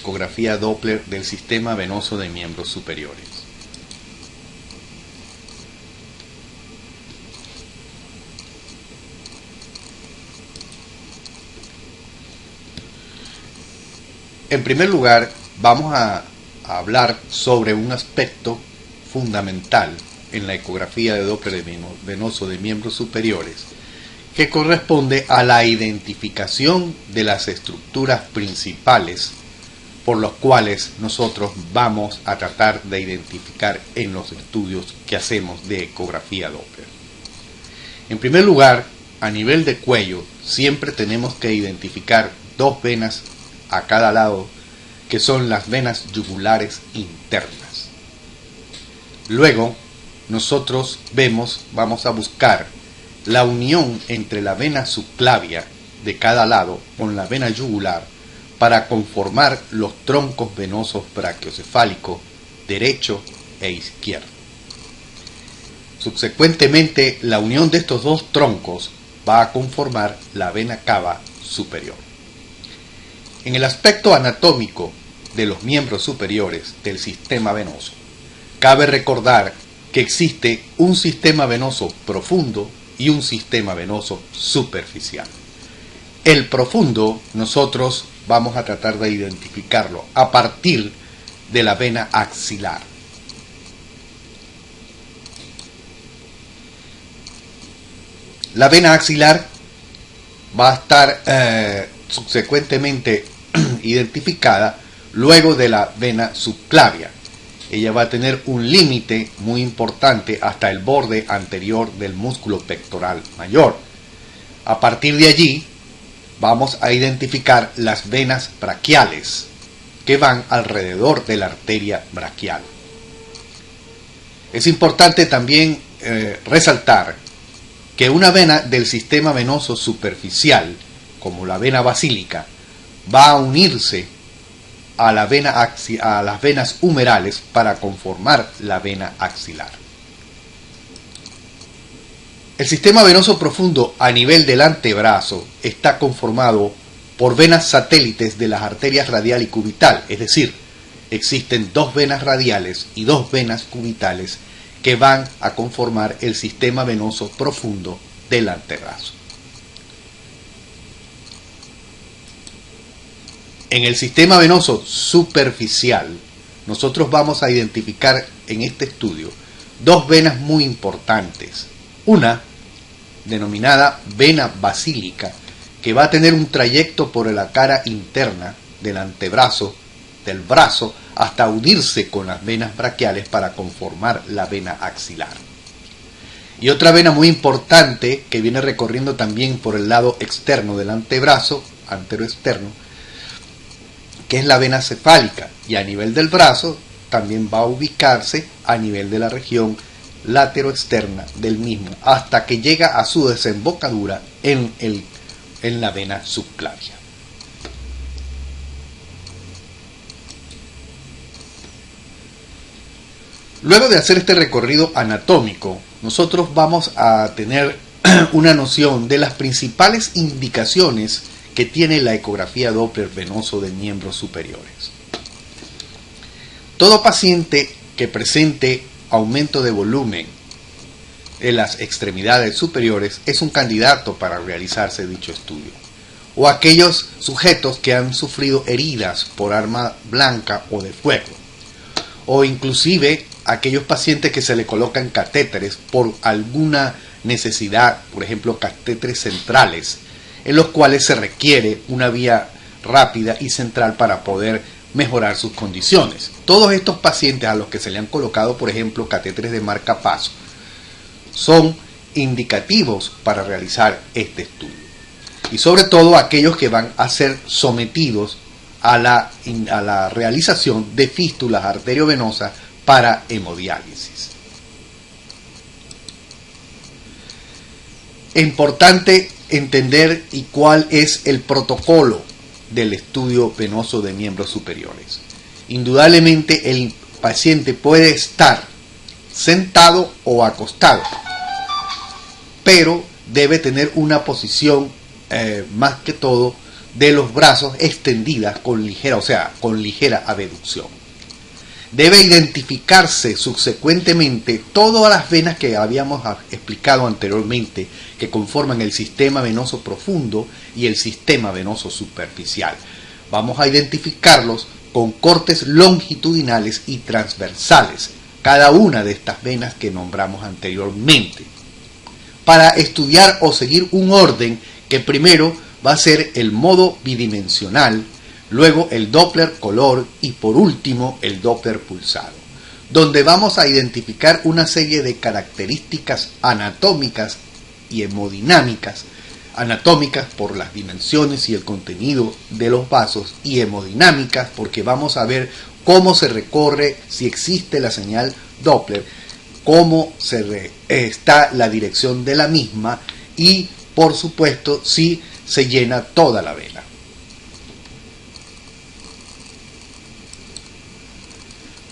ecografía Doppler del sistema venoso de miembros superiores. En primer lugar, vamos a hablar sobre un aspecto fundamental en la ecografía de Doppler venoso de miembros superiores, que corresponde a la identificación de las estructuras principales por las cuales nosotros vamos a tratar de identificar en los estudios que hacemos de ecografía Doppler. En primer lugar, a nivel de cuello, siempre tenemos que identificar dos venas a cada lado, que son las venas yugulares internas. Luego, nosotros vamos a buscar la unión entre la vena subclavia de cada lado con la vena yugular para conformar los troncos venosos brachiocefálicos derecho e izquierdo. Subsecuentemente, la unión de estos dos troncos va a conformar la vena cava superior. En el aspecto anatómico de los miembros superiores del sistema venoso, cabe recordar que existe un sistema venoso profundo y un sistema venoso superficial. El profundo nosotros vamos a tratar de identificarlo a partir de la vena axilar. La vena axilar va a estar subsecuentemente identificada luego de la vena subclavia. Ella va a tener un límite muy importante hasta el borde anterior del músculo pectoral mayor. A partir de allí vamos a identificar las venas braquiales que van alrededor de la arteria braquial. Es importante también resaltar que una vena del sistema venoso superficial, como la vena basílica, va a unirse a las venas humerales para conformar la vena axilar. El sistema venoso profundo a nivel del antebrazo está conformado por venas satélites de las arterias radial y cubital, es decir, existen dos venas radiales y dos venas cubitales que van a conformar el sistema venoso profundo del antebrazo. En el sistema venoso superficial, nosotros vamos a identificar en este estudio dos venas muy importantes. Una, denominada vena basílica, que va a tener un trayecto por la cara interna del antebrazo, del brazo, hasta unirse con las venas braquiales para conformar la vena axilar. Y otra vena muy importante que viene recorriendo también por el lado externo del antebrazo, anteroexterno, que es la vena cefálica, y a nivel del brazo también va a ubicarse a nivel de la región lateroexterna del mismo, hasta que llega a su desembocadura en la vena subclavia. Luego de hacer este recorrido anatómico, nosotros vamos a tener una noción de las principales indicaciones que tiene la ecografía Doppler venoso de miembros superiores. Todo paciente que presente aumento de volumen en las extremidades superiores es un candidato para realizarse dicho estudio. O aquellos sujetos que han sufrido heridas por arma blanca o de fuego. O inclusive aquellos pacientes que se le colocan catéteres por alguna necesidad, por ejemplo catéteres centrales, en los cuales se requiere una vía rápida y central para poder mejorar sus condiciones. Todos estos pacientes a los que se le han colocado, por ejemplo, catéteres de marcapaso, son indicativos para realizar este estudio. Y sobre todo aquellos que van a ser sometidos a la realización de fístulas arteriovenosas para hemodiálisis. Es importante entender y cuál es el protocolo del estudio venoso de miembros superiores. Indudablemente el paciente puede estar sentado o acostado, pero debe tener una posición más que todo de los brazos extendidas con ligera, con ligera abducción. Debe identificarse subsecuentemente todas las venas que habíamos explicado anteriormente que conforman el sistema venoso profundo y el sistema venoso superficial. Vamos a identificarlos con cortes longitudinales y transversales, cada una de estas venas que nombramos anteriormente, para estudiar o seguir un orden que primero va a ser el modo bidimensional, luego el Doppler color y por último el Doppler pulsado, donde vamos a identificar una serie de características anatómicas y hemodinámicas, anatómicas por las dimensiones y el contenido de los vasos, y hemodinámicas porque vamos a ver cómo se recorre, si existe la señal Doppler, cómo está la dirección de la misma y por supuesto si se llena toda la vena.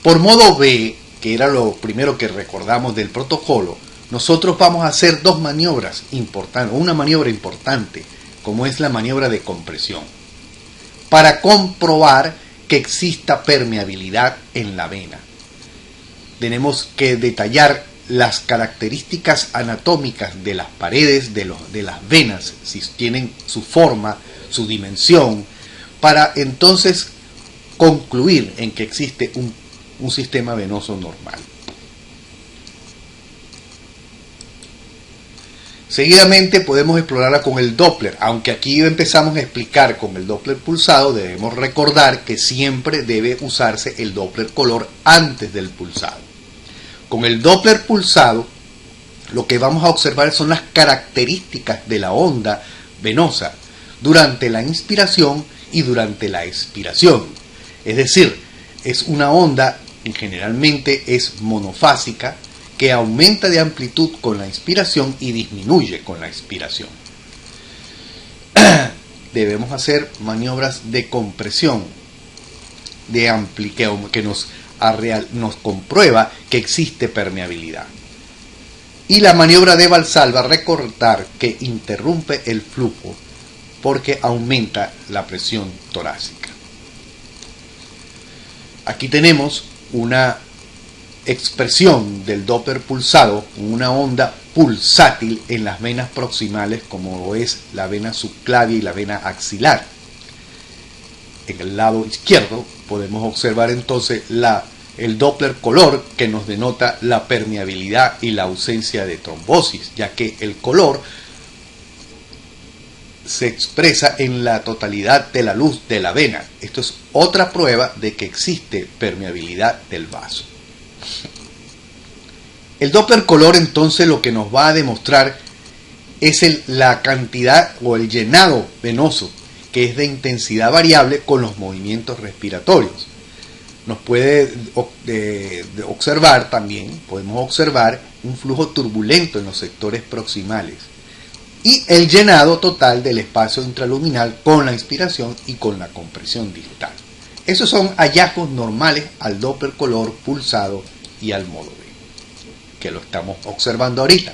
Por modo B, que era lo primero que recordamos del protocolo, nosotros vamos a hacer dos maniobras importantes, una maniobra importante, como es la maniobra de compresión, para comprobar que exista permeabilidad en la vena. Tenemos que detallar las características anatómicas de las paredes de las venas, si tienen su forma, su dimensión, para entonces concluir en que existe un sistema venoso normal. Seguidamente podemos explorarla con el Doppler, aunque aquí empezamos a explicar con el Doppler pulsado. Debemos recordar que siempre debe usarse el Doppler color antes del pulsado. Con el Doppler pulsado lo que vamos a observar son las características de la onda venosa durante la inspiración y durante la expiración. Es decir, es una onda generalmente es monofásica, que aumenta de amplitud con la inspiración y disminuye con la expiración. Debemos hacer maniobras de compresión, que nos comprueba que existe permeabilidad. Y la maniobra de Valsalva, recordar que interrumpe el flujo porque aumenta la presión torácica. Aquí tenemos una expresión del Doppler pulsado, una onda pulsátil en las venas proximales, como lo es la vena subclavia y la vena axilar. En el lado izquierdo podemos observar entonces el Doppler color, que nos denota la permeabilidad y la ausencia de trombosis, ya que el color se expresa en la totalidad de la luz de la vena. Esto es otra prueba de que existe permeabilidad del vaso. El Doppler color entonces lo que nos va a demostrar es la cantidad o el llenado venoso, que es de intensidad variable con los movimientos respiratorios. Nos puede observar también, podemos observar un flujo turbulento en los sectores proximales y el llenado total del espacio intraluminal con la inspiración y con la compresión distal. Esos son hallazgos normales al Doppler color pulsado y al modo B, que lo estamos observando ahorita.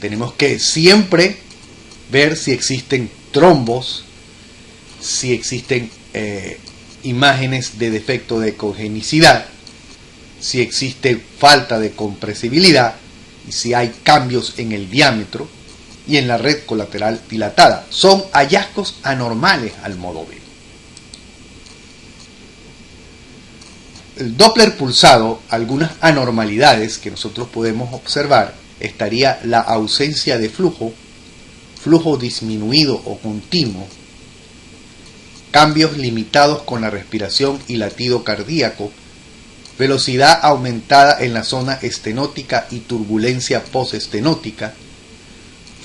Tenemos que siempre ver si existen trombos, si existen imágenes de defecto de congenicidad, si existe falta de compresibilidad y si hay cambios en el diámetro y en la red colateral dilatada. Son hallazgos anormales al modo B. El Doppler pulsado, algunas anormalidades que nosotros podemos observar, estaría la ausencia de flujo disminuido o continuo, cambios limitados con la respiración y latido cardíaco, velocidad aumentada en la zona estenótica y turbulencia postestenótica,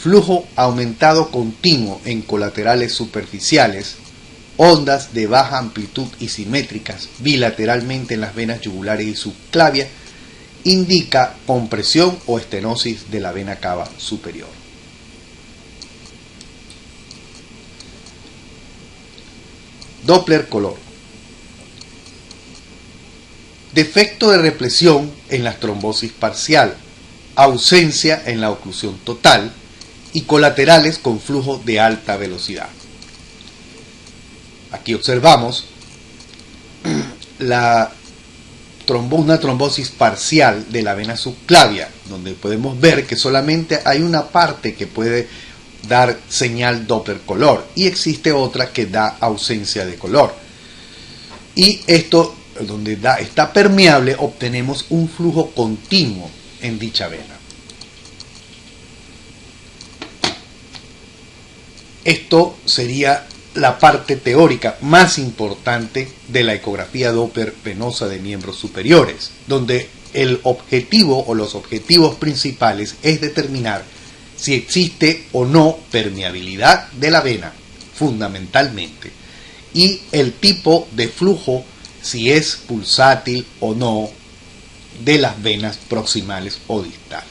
flujo aumentado continuo en colaterales superficiales, ondas de baja amplitud y simétricas bilateralmente en las venas yugulares y subclavia, indica compresión o estenosis de la vena cava superior. Doppler color. Defecto de represión en la trombosis parcial, ausencia en la oclusión total y colaterales con flujo de alta velocidad. Aquí observamos una trombosis parcial de la vena subclavia, donde podemos ver que solamente hay una parte que puede dar señal Doppler color y existe otra que da ausencia de color. Y esto, donde está permeable, obtenemos un flujo continuo en dicha vena. Esto sería la parte teórica más importante de la ecografía Doppler venosa de miembros superiores, donde el objetivo o los objetivos principales es determinar si existe o no permeabilidad de la vena, fundamentalmente, y el tipo de flujo, si es pulsátil o no, de las venas proximales o distales.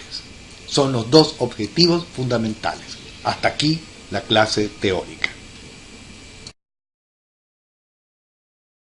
Son los dos objetivos fundamentales. Hasta aquí la clase teórica.